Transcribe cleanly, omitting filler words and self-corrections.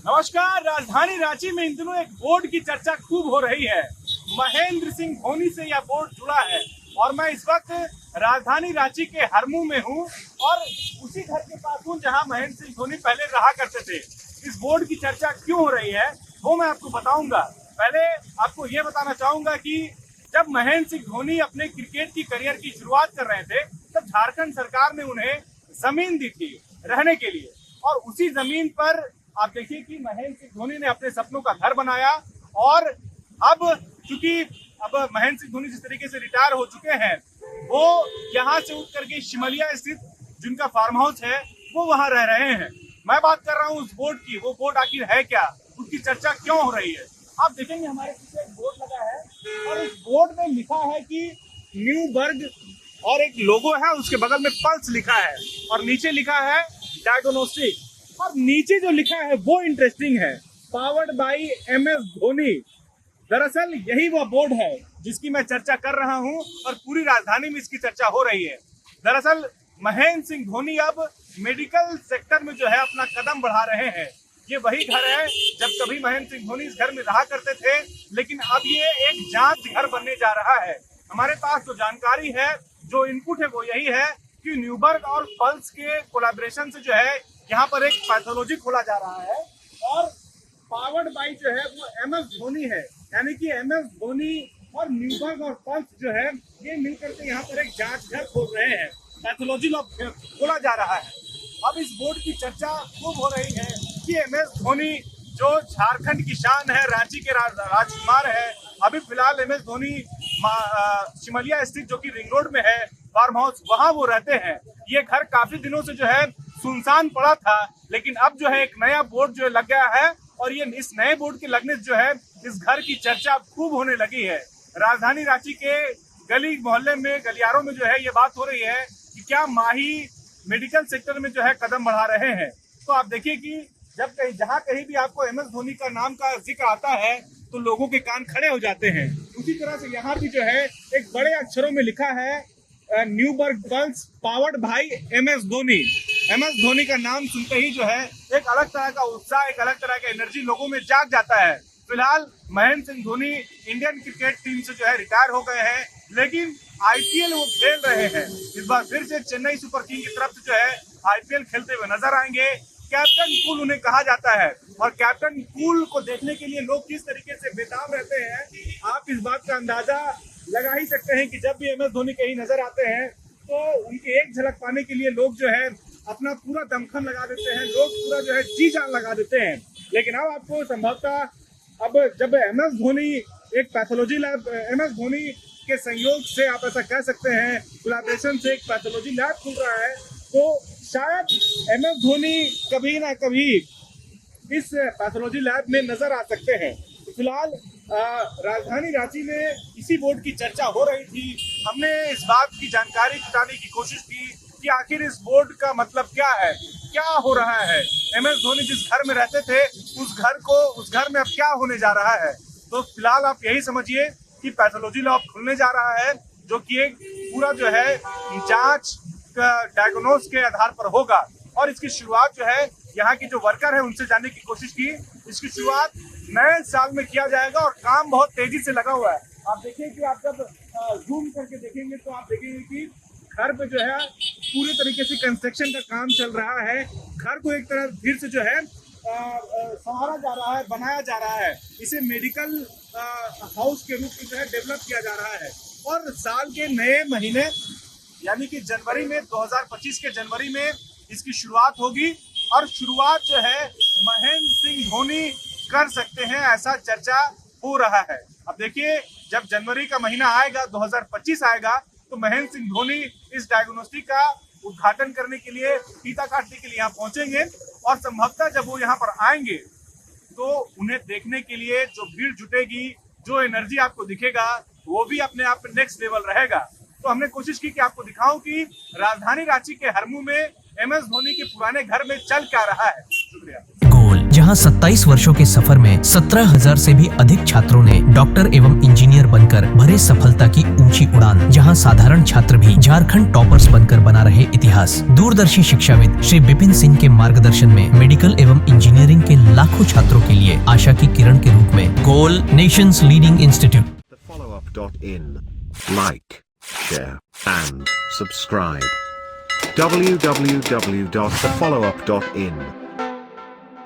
नमस्कार। राजधानी रांची में इन दिनों एक बोर्ड की चर्चा खूब हो रही है। महेंद्र सिंह धोनी से यह बोर्ड जुड़ा है और मैं इस वक्त राजधानी रांची के हरमू में हूं और उसी घर के पास हूं जहां महेंद्र सिंह धोनी पहले रहा करते थे। इस बोर्ड की चर्चा क्यों हो रही है वो मैं आपको बताऊंगा। पहले आपको ये बताना चाहूंगा कि जब महेंद्र सिंह धोनी अपने क्रिकेट की करियर की शुरुआत कर रहे थे तब झारखंड सरकार ने उन्हें जमीन दी थी रहने के लिए और उसी जमीन पर आप देखिए कि महेंद्र सिंह धोनी ने अपने सपनों का घर बनाया और अब चूंकि अब महेंद्र सिंह धोनी जिस तरीके से रिटायर हो चुके हैं वो यहाँ से उठ करके शिमलिया स्थित जिनका फार्म हाउस है वो वहाँ रह रहे हैं। मैं बात कर रहा हूँ उस बोर्ड की। वो बोर्ड आखिर है क्या, उसकी चर्चा क्यों हो रही है? आप देखेंगे हमारे पीछे एक बोर्ड लगा है और इस बोर्ड में लिखा है कि न्यूबर्ग और एक लोगो है, उसके बगल में पल्स लिखा है और नीचे लिखा है डायग्नोस्टिक। और नीचे जो लिखा है वो इंटरेस्टिंग है, पावर्ड बाई MS धोनी। दरअसल यही वो बोर्ड है जिसकी मैं चर्चा कर रहा हूं और पूरी राजधानी में इसकी चर्चा हो रही है। दरअसल महेंद्र सिंह धोनी अब मेडिकल सेक्टर में जो है अपना कदम बढ़ा रहे हैं। ये वही घर है जब कभी महेंद्र सिंह धोनी इस घर में रहा करते थे, लेकिन अब ये एक जांच घर बनने जा रहा है। हमारे पास जो जानकारी है, जो इनपुट है वो यही है कि न्यूबर्ग और पल्स के कोलैबोरेशन से जो है यहाँ पर एक पैथोलॉजी खोला जा रहा है और पावर्ड बाई जो है वो MS धोनी है। यानी कि MS धोनी और न्यूबर्ग और पल्स जो है ये मिलकर के यहाँ पर एक जांच घर खोल रहे हैं, पैथोलॉजी लैब खोला जा रहा है। अब इस बोर्ड की चर्चा खूब हो रही है कि MS धोनी जो झारखंड की शान है, रांची के राजकुमार है, अभी फिलहाल MS धोनी शिमलिया स्थित जो कि रिंग रोड में है फार्म हाउस, वहाँ वो रहते हैं। ये घर काफी दिनों से जो है सुनसान पड़ा था, लेकिन अब जो है एक नया बोर्ड जो लग गया है और ये इस नए बोर्ड के लगने से जो है इस घर की चर्चा खूब होने लगी है। राजधानी रांची के गली मोहल्ले में, गलियारों में जो है ये बात हो रही है कि क्या माही मेडिकल सेक्टर में जो है कदम बढ़ा रहे हैं। तो आप देखिए कि जब जहाँ कहीं भी आपको MS धोनी का नाम का जिक्र आता है तो लोगों के कान खड़े हो जाते हैं। उसी तरह से यहाँ भी जो है एक बड़े अक्षरों में लिखा है Newberg pulse powered by MS Dhoni. MS Dhoni का नाम सुनते ही जो है एक अलग तरह का उत्साह, एक अलग तरह का एनर्जी लोगों में जाग जाता है। फिलहाल Mahendra Singh Dhoni Indian cricket team से जो है रिटायर हो गए हैं, लेकिन IPL वो खेल रहे हैं। इस बार फिर से चेन्नई सुपर किंग की तरफ से जो है IPL खेलते हुए नजर आएंगे। कैप्टन कूल उन्हें कहा जाता है और कैप्टन कूल को देखने के लिए लोग किस तरीके से बेताब रहते हैं आप इस बात का अंदाजा लगा ही सकते हैं कि जब भी MS धोनी कहीं नजर आते हैं तो उनकी एक झलक पाने के लिए लोग जो है अपना पूरा दमखम लगा देते हैं, लोग पूरा जो है जी जान लगा देते हैं। लेकिन अब आपको संभवतः अब जब MS धोनी एक पैथोलॉजी लैब, MS धोनी के संयोग से आप ऐसा कह सकते हैं कोलैबोरेशन से एक पैथोलॉजी लैब खुल रहा है, तो शायद MS धोनी कभी ना कभी इस पैथोलॉजी लैब में नजर आ सकते हैं। तो फिलहाल राजधानी रांची में इसी बोर्ड की चर्चा हो रही थी। हमने इस बात की जानकारी जुटाने की कोशिश की कि आखिर इस बोर्ड का मतलब क्या है, क्या हो रहा है। MS धोनी जिस घर में रहते थे उस घर में अब क्या होने जा रहा है। तो फिलहाल आप यही समझिए कि पैथोलॉजी लैब खुलने जा रहा है जो कि एक पूरा जो है जांच डायग्नोस के आधार पर होगा और इसकी शुरुआत जो है यहाँ की जो वर्कर है उनसे जानने की कोशिश की। इसकी शुरुआत नए साल में किया जाएगा और काम बहुत तेजी से लगा हुआ है। आप देखिए कि आप जब जूम करके देखेंगे तो आप देखेंगे कि घर पे जो है पूरे तरीके से कंस्ट्रक्शन का काम चल रहा है। घर को एक तरह फिर से जो है संवारा जा रहा है, बनाया जा रहा है। इसे मेडिकल हाउस के रूप में जो है डेवलप किया जा रहा है और साल के नए महीने यानी कि जनवरी में 2025 के जनवरी में इसकी शुरुआत होगी और शुरुआत जो है महेंद्र सिंह धोनी कर सकते हैं, ऐसा चर्चा हो रहा है। अब देखिए जब जनवरी का महीना आएगा, 2025 आएगा, तो महेंद्र सिंह धोनी इस डायग्नोस्टिक का उद्घाटन करने के लिए, फीता काटने के लिए यहाँ पहुंचेंगे और संभवतः जब वो यहाँ पर आएंगे तो उन्हें देखने के लिए जो भीड़ जुटेगी, जो एनर्जी आपको दिखेगा, वो भी अपने आप में नेक्स्ट लेवल रहेगा। तो हमने कोशिश की कि आपको दिखाऊं कि राजधानी रांची के हरमू में MS धोनी के पुराने घर में चल क्या रहा है। शुक्रिया। जहां 27 वर्षों के सफर में 17,000 से भी अधिक छात्रों ने डॉक्टर एवं इंजीनियर बनकर भरे सफलता की ऊंची उड़ान। जहां साधारण छात्र भी झारखंड टॉपर्स बनकर बना रहे इतिहास। दूरदर्शी शिक्षाविद श्री विपिन सिंह के मार्गदर्शन में मेडिकल एवं इंजीनियरिंग के लाखों छात्रों के लिए आशा की किरण के रूप में goal nation's leading institute. TheFollowUp.in. Like, share, and subscribe. www.thefollowup.in